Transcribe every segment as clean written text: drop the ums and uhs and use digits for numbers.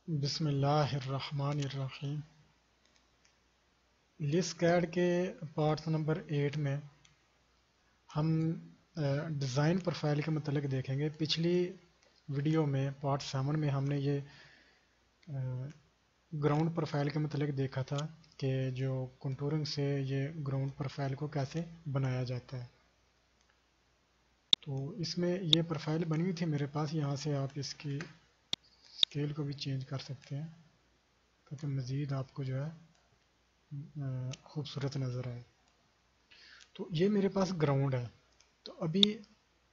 बिस्मिल्लाहिर्रहमानिर्रहीम। लिस्टकैड के part number 8 में हम डिज़ाइन प्रोफाइल के मतलब देखेंगे। पिछली वीडियो में पार्ट 7 में हमने ये ग्राउंड प्रोफाइल के मतलब देखा था कि जो कंटूरिंग से ये ग्राउंड प्रोफाइल को कैसे बनाया जाता है। तो इसमें ये प्रोफाइल बनी हुई थी मेरे पास। यहाँ से आप इसकी स्केल को भी चेंज कर सकते हैं ताकि मज़ीद आपको जो है खूबसूरत नज़र आए। तो ये मेरे पास ग्राउंड है। तो अभी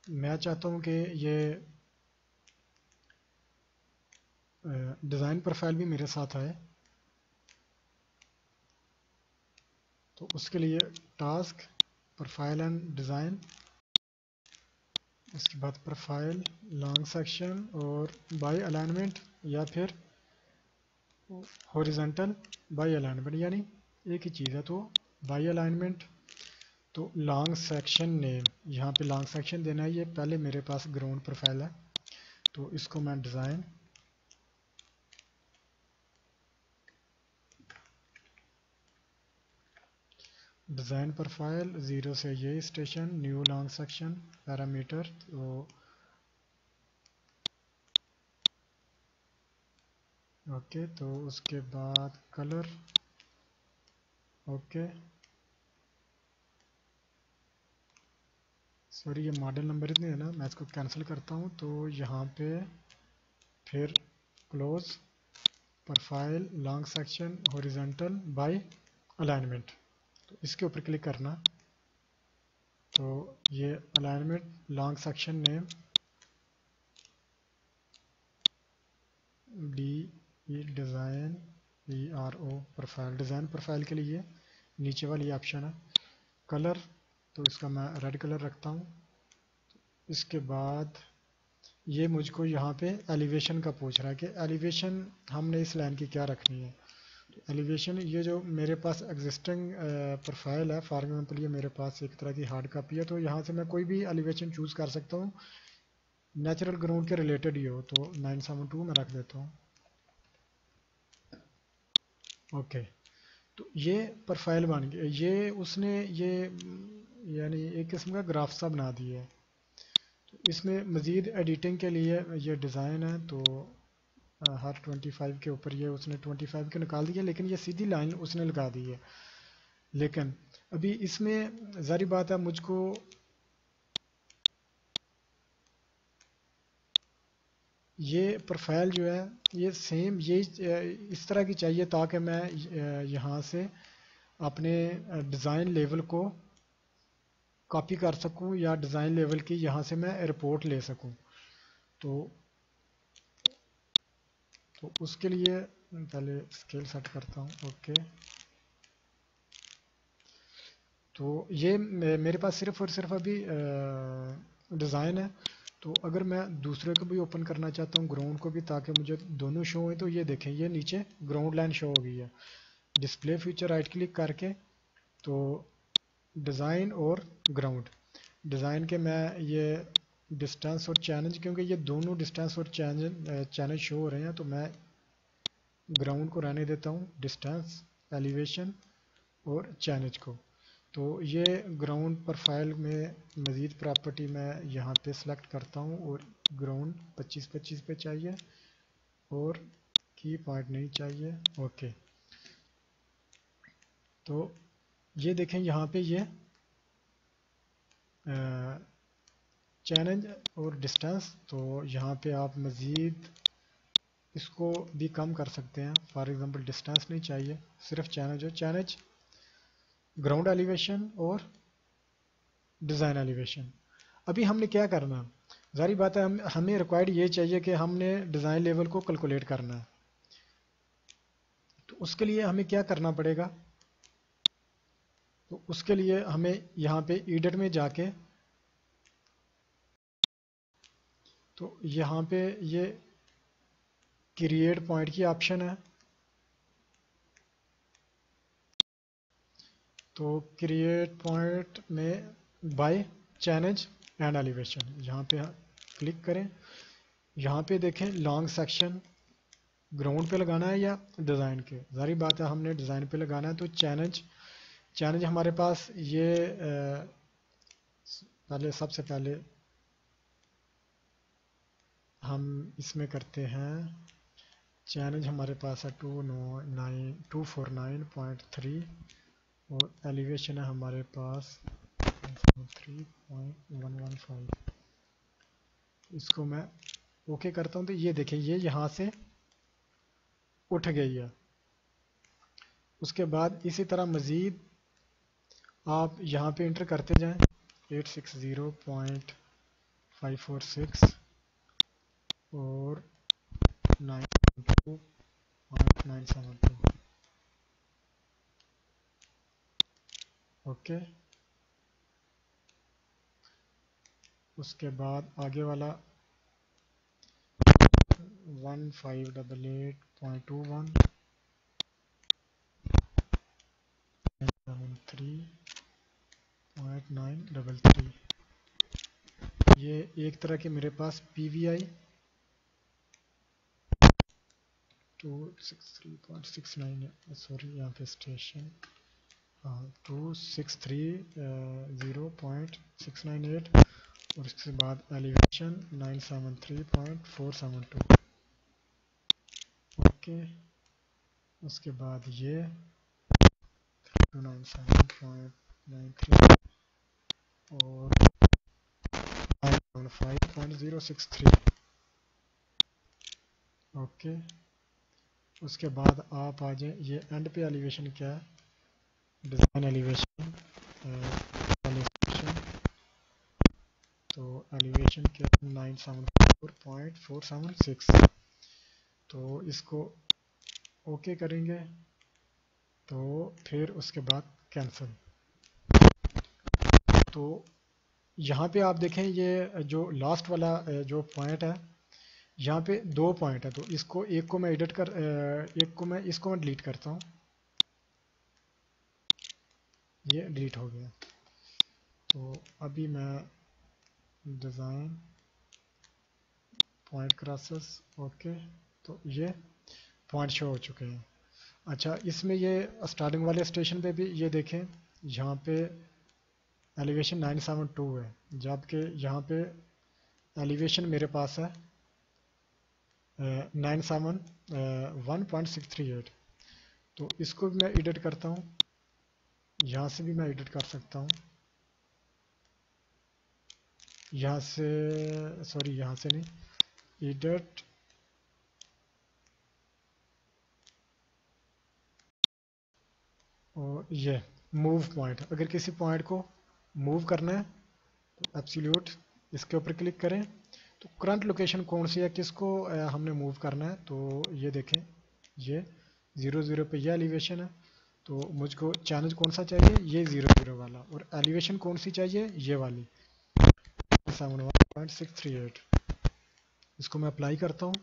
मैं चाहता हूँ कि ये डिज़ाइन प्रोफाइल भी मेरे साथ आए। तो उसके लिए टास्क, प्रोफाइल एंड डिज़ाइन, उसके बाद प्रोफाइल, लॉन्ग सेक्शन और बाय अलाइनमेंट या फिर हॉरिजॉन्टल बाय अलाइनमेंट, यानी एक ही चीज़ है। तो बाय अलाइनमेंट, तो लॉन्ग सेक्शन नेम, यहाँ पे लॉन्ग सेक्शन देना है। ये पहले मेरे पास ग्राउंड प्रोफाइल है तो इसको मैं डिज़ाइन प्रोफाइल 0 से ये station, new long section, parameter तो ओके। तो उसके बाद कलर, ओके। सॉरी ये मॉडल नंबर इतने है ना, मैं इसको कैंसिल करता हूँ। तो यहाँ पे फिर close, profile, long section, horizontal by alignment, तो इसके ऊपर क्लिक करना। तो ये alignment, long section name design ERO profile, design profile के लिए नीचे वाली ऑप्शन है। कलर, तो इसका मैं रेड कलर रखता हूँ। इसके बाद ये मुझको यहाँ पे एलिवेशन का पूछ रहा है कि एलिवेशन हमने इस लाइन की क्या रखनी है। तो एलिवेशन, ये जो मेरे पास एग्जिस्टिंग प्रोफाइल है, फॉर एग्जाम्पल ये मेरे पास एक तरह की हार्ड कॉपी है, तो यहाँ से मैं कोई भी एलिवेशन चूज़ कर सकता हूँ, नेचुरल ग्राउंड के रिलेटेड ही हो। तो 972 में रख देता हूँ, ओके। तो ये प्रोफाइल बन गया। ये उसने ये यानी एक किस्म का ग्राफ सा बना दिया है। तो इसमें मज़ीद एडिटिंग के लिए ये डिज़ाइन है। तो हर 25 के ऊपर ये उसने 25 के निकाल दिया, लेकिन ये सीधी लाइन उसने लगा दी है। लेकिन अभी इसमें ज़ाहिर बात है मुझको ये प्रोफाइल जो है ये सेम ये इस तरह की चाहिए ताकि मैं यहाँ से अपने डिज़ाइन लेवल को कॉपी कर सकूँ या डिज़ाइन लेवल की यहाँ से मैं रिपोर्ट ले सकूँ। तो उसके लिए पहले स्केल सेट करता हूँ, ओके। तो ये मेरे पास सिर्फ और सिर्फ अभी डिज़ाइन है। तो अगर मैं दूसरे को भी ओपन करना चाहता हूँ, ग्राउंड को भी, ताकि मुझे दोनों शो हो, तो ये देखें ये नीचे ग्राउंड लाइन शो हो गई है। डिस्प्ले फीचर राइट क्लिक करके तो डिज़ाइन और ग्राउंड, डिज़ाइन के मैं ये डिस्टेंस और चैलेंज, क्योंकि ये दोनों डिस्टेंस और चैलेंज शो हो रहे हैं, तो मैं ग्राउंड को रहने देता हूँ, डिस्टेंस, एलिवेशन और चैलेंज को। तो ये ग्राउंड प्रोफाइल में मज़ीद प्रॉपर्टी मैं यहाँ पे सिलेक्ट करता हूँ और ग्राउंड 25-25 पे चाहिए और की पॉइंट नहीं चाहिए, ओके। तो ये देखें यहाँ पे ये चैलेंज और डिस्टेंस, तो यहाँ पे आप मज़ीद इसको भी कम कर सकते हैं। फॉर एग्जांपल डिस्टेंस नहीं चाहिए, सिर्फ चैलेंज हो, चैलेंज, ग्राउंड एलिवेशन और डिज़ाइन एलिवेशन। अभी हमने क्या करना, जारी बात है हमें रिक्वायर्ड ये चाहिए कि हमने डिज़ाइन लेवल को कैलकुलेट करना है। तो उसके लिए हमें क्या करना पड़ेगा, तो उसके लिए हमें यहाँ पे एडिट में जाके, तो यहाँ पे ये क्रिएट पॉइंट की ऑप्शन है। तो क्रिएट पॉइंट में बाय चैलेंज एंड एलिवेशन, यहाँ पे क्लिक करें। यहाँ पे देखें लॉन्ग सेक्शन, ग्राउंड पे लगाना है या डिज़ाइन के? जारी बात है हमने डिज़ाइन पे लगाना है। तो चैलेंज हमारे पास ये पहले सबसे पहले हम इसमें करते हैं। चैलेंज हमारे पास है 249.3 और एलिवेशन है हमारे पास 3.115। इसको मैं ओके करता हूँ तो ये देखें ये यहाँ से उठ गई है। उसके बाद इसी तरह मज़ीद आप यहाँ पे इंटर करते जाएं 860.546 और 9.972। ओके, उसके बाद आगे वाला 1588.21 3.933। ये एक तरह के मेरे पास PVI 263.69 है। सॉरी यहाँ पे स्टेशन 263.0698 और इसके बाद एलिवेशन 973.472। ओके, उसके बाद ये 297.93 और 915.063। ओके, उसके बाद आप आ जाए ये एंड पे एलिवेशन क्या है, डिज़ाइन एलिवेशन तो एलिवेशन क्या 974.476। तो इसको ओके करेंगे तो फिर उसके बाद कैंसिल। तो यहाँ पे आप देखें ये जो लास्ट वाला जो पॉइंट है यहाँ पे 2 पॉइंट है। तो इसको एक को मैं एडिट कर इसको मैं डिलीट करता हूँ। ये डिलीट हो गया। तो अभी मैं डिज़ाइन पॉइंट क्रॉसेस ओके, तो ये पॉइंट शो हो चुके हैं। अच्छा, इसमें ये स्टार्टिंग वाले स्टेशन पे भी ये देखें यहाँ पे एलिवेशन 972 है, जबकि यहाँ पे एलिवेशन मेरे पास है 971.638। तो इसको भी मैं एडिट करता हूँ, यहाँ से भी मैं एडिट कर सकता हूँ। यहाँ से सॉरी यहाँ से नहीं, एडिट और ये मूव पॉइंट। अगर किसी पॉइंट को मूव करना है तो एब्सोल्यूट इसके ऊपर क्लिक करें। तो करंट लोकेशन कौन सी है, किसको हमने मूव करना है, तो ये देखें ये 00 पे ये एलिवेशन है। तो मुझको चैलेंज कौन सा चाहिए, ये 00 वाला, और एलिवेशन कौन सी चाहिए, ये वाली 71.638। इसको मैं अप्लाई करता हूँ।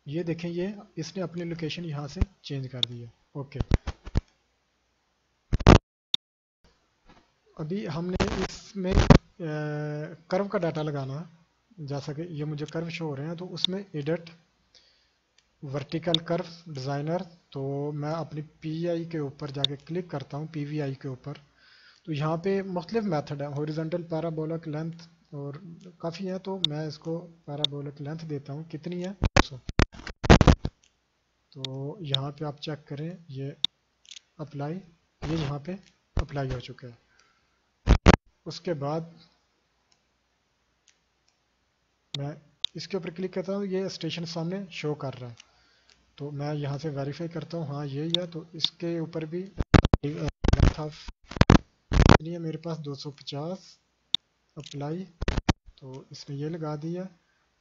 ये देखें ये इसने अपनी लोकेशन यहाँ से चेंज कर दी है। ओके, अभी हमने इसमें कर्व का डाटा लगाना है। जैसा कि ये मुझे कर्व शो हो रहे हैं, तो उसमें एडिट वर्टिकल कर्व डिज़ाइनर। तो मैं अपनी PI के ऊपर जाके क्लिक करता हूँ, PVI के ऊपर। तो यहाँ पे मुख्तलिफ मेथड है, हॉरिजॉन्टल, पैराबोलिक, लेंथ और काफ़ी है। तो मैं इसको पैराबोलिक लेंथ देता हूँ, कितनी है 200। तो यहाँ पे आप चेक करें ये अप्लाई, ये यहाँ पे अप्लाई हो चुका है। उसके बाद मैं इसके ऊपर क्लिक करता हूँ, ये स्टेशन सामने शो कर रहा है। तो मैं यहाँ से वेरीफाई करता हूँ, हाँ यही है। तो इसके ऊपर भी लेंथ ऑफ है मेरे पास 250 अप्लाई, तो इसने ये लगा दिया।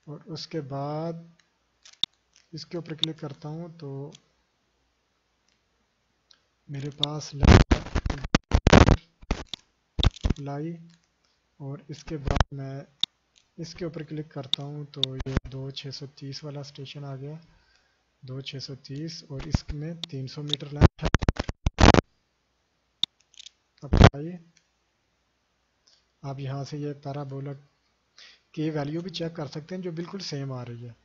और उसके बाद इसके ऊपर क्लिक करता हूँ तो मेरे पास अप्लाई, और इसके बाद मैं इसके ऊपर क्लिक करता हूँ तो ये 2630 वाला स्टेशन आ गया, 2630, और इसमें 300 मीटर लेंथ है। अप्लाई, आप यहाँ से ये पैराबोलिक की वैल्यू भी चेक कर सकते हैं जो बिल्कुल सेम आ रही है।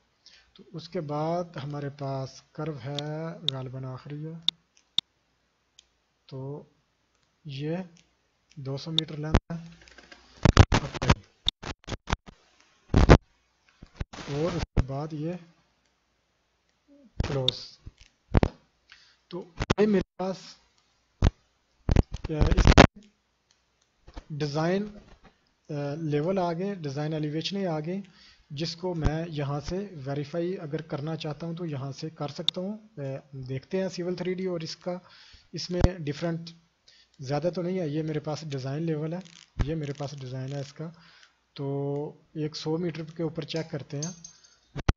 तो उसके बाद हमारे पास कर्व है, गालिबन आखिरी है, तो ये 200 मीटर लेंथ है। और उसके बाद ये क्लोज। तो ये मेरे पास डिज़ाइन लेवल आ गए, डिज़ाइन एलिवेशन आ गए, जिसको मैं यहाँ से वेरीफाई अगर करना चाहता हूँ तो यहाँ से कर सकता हूँ। देखते हैं सिविल 3D और इसका, इसमें डिफरेंट ज़्यादा तो नहीं है। ये मेरे पास डिज़ाइन लेवल है, ये मेरे पास डिज़ाइन है इसका। तो एक 100 मीटर के ऊपर चेक करते हैं,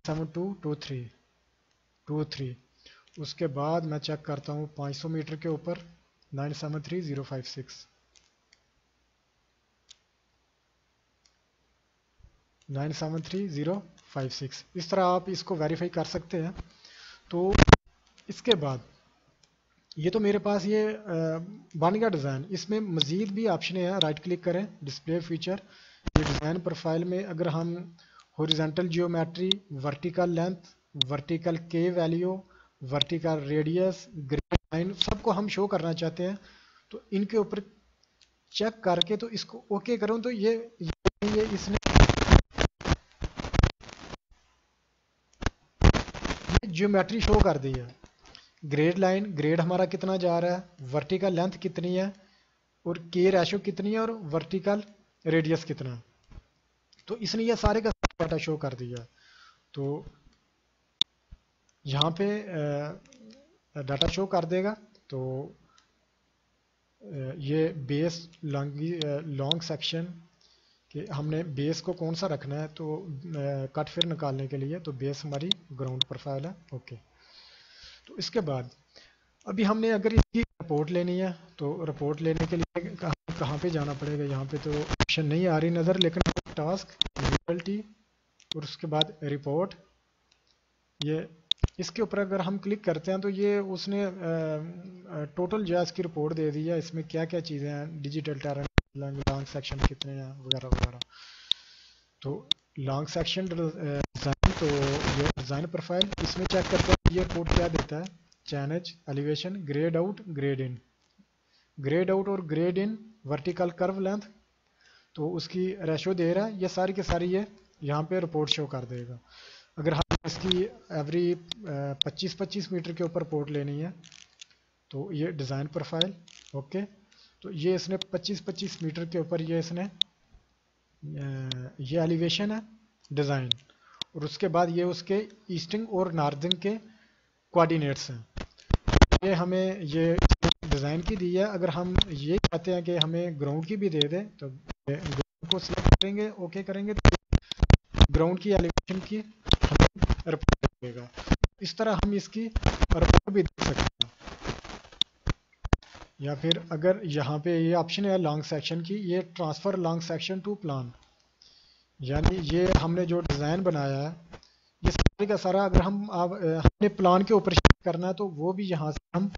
7223 उसके बाद मैं चेक करता हूँ 500 मीटर के ऊपर 973056 973056। इस तरह आप इसको वेरीफाई कर सकते हैं। तो इसके बाद ये तो मेरे पास ये बन गया डिज़ाइन। इसमें मज़ीद भी ऑप्शन है, राइट क्लिक करें, डिस्प्ले फीचर, ये डिज़ाइन प्रोफाइल में अगर हम horizontal geometry, vertical length, vertical के value, vertical radius, grade line, सबको हम शो करना चाहते हैं, तो इनके ऊपर चेक करके तो इसको ओके करूं तो ये इसने जियोमेट्री शो कर दी है। ग्रेड लाइन, ग्रेड हमारा कितना जा रहा है, वर्टिकल लेंथ कितनी है, और के रेशो कितनी है, और वर्टिकल रेडियस कितना है। तो इसने ये सारे का डाटा शो कर दिया। तो यहाँ पे डाटा शो कर देगा। तो ये बेस लॉन्ग सेक्शन कि हमने बेस को कौन सा रखना है, तो कट फिर निकालने के लिए तो बेस हमारी ग्राउंड प्रोफाइल है। ओके, तो इसके बाद अभी हमने अगर इसकी रिपोर्ट लेनी है, तो रिपोर्ट लेने के लिए कहाँ पे जाना पड़ेगा। यहाँ पे तो ऑप्शन नहीं आ रही नज़र, लेकिन टास्क, विजिबिलिटी, और उसके बाद रिपोर्ट, ये इसके ऊपर अगर हम क्लिक करते हैं तो ये उसने टोटल जो है इसकी रिपोर्ट दे दी है। इसमें क्या क्या चीज़ें हैं, डिजिटल टैलेंट, लॉन्ग सेक्शन कितने हैं, वगैरह वगैरह। तो लॉन्ग सेक्शन डिज़ाइन, तो ये डिज़ाइन प्रोफाइल, इसमें चेक करते हैं ये रिपोर्ट क्या देता है, chainage, elevation, grade out, grade in, grade out और grade in, vertical curve length, तो उसकी रेशो दे रहा है। ये सारी के सारी ये यहाँ पे रिपोर्ट शो कर देगा। अगर हम इसकी एवरी 25-25 मीटर के ऊपर रिपोर्ट लेनी है, तो ये डिज़ाइन प्रोफाइल, ओके, तो ये इसने 25-25 मीटर के ऊपर ये इसने ये एलिवेशन है डिज़ाइन, और उसके बाद ये उसके ईस्टर्न और नॉर्दर्न के कोऑर्डिनेट्स हैं। ये हमें ये डिज़ाइन की दी है। अगर हम ये चाहते हैं कि हमें ग्राउंड की भी दे दे, तो ग्राउंड को सिलेक्ट करेंगे, ओके करेंगे, तो ग्राउंड की एलिवेशन की हमें रिपोर्ट देगा। इस तरह हम इसकी रिपोर्ट भी दे सकते हैं। या फिर अगर यहाँ पे ये ऑप्शन है लॉन्ग सेक्शन की, ये transfer long section two plan, यानी ये हमने जो डिज़ाइन बनाया है ये सारे का सारा अगर हम अपने प्लान के ऊपर शिफ्ट करना है, तो वो भी यहाँ से हम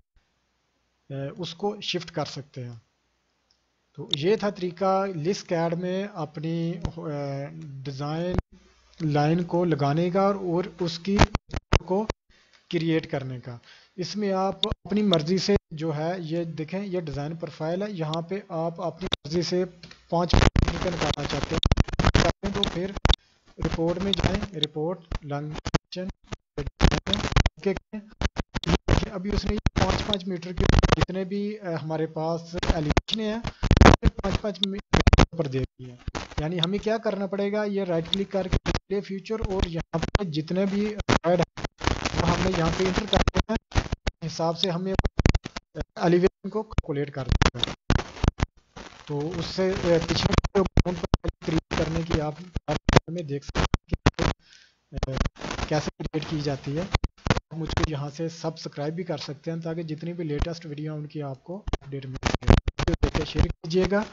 उसको शिफ्ट कर सकते हैं। तो ये था तरीका लिस्टकैड में अपनी डिज़ाइन लाइन को लगाने का और उसकी को क्रिएट करने का। इसमें आप अपनी मर्ज़ी से जो है, ये देखें ये डिज़ाइन प्रोफाइल है, यहाँ पे आप अपनी मर्ज़ी से 5 मीटर निकालना चाहते हैं तो फिर रिपोर्ट में जाएं, रिपोर्ट लॉन्ग सेक्शन, अभी उसने 5-5 मीटर के जितने भी हमारे पास एलिवेशन है 5-5 मीटर पर दे दी है। यानी हमें क्या करना पड़ेगा, ये राइट क्लिक करके डिस्प्ले फ्यूचर, और यहाँ पे जितने भी वो हमने यहाँ पे इंटर कर देना है, हिसाब से हमें एलिवेशन को कैलकुलेट कर देगा। तो उससे पिछले क्रिएट करने की आप में देख सकते हैं कि कैसे क्रिएट की जाती है। आप मुझको यहाँ से सब्सक्राइब भी कर सकते हैं, ताकि जितनी भी लेटेस्ट वीडियो उनकी आपको अपडेट मिल सके। शेयर कीजिएगा।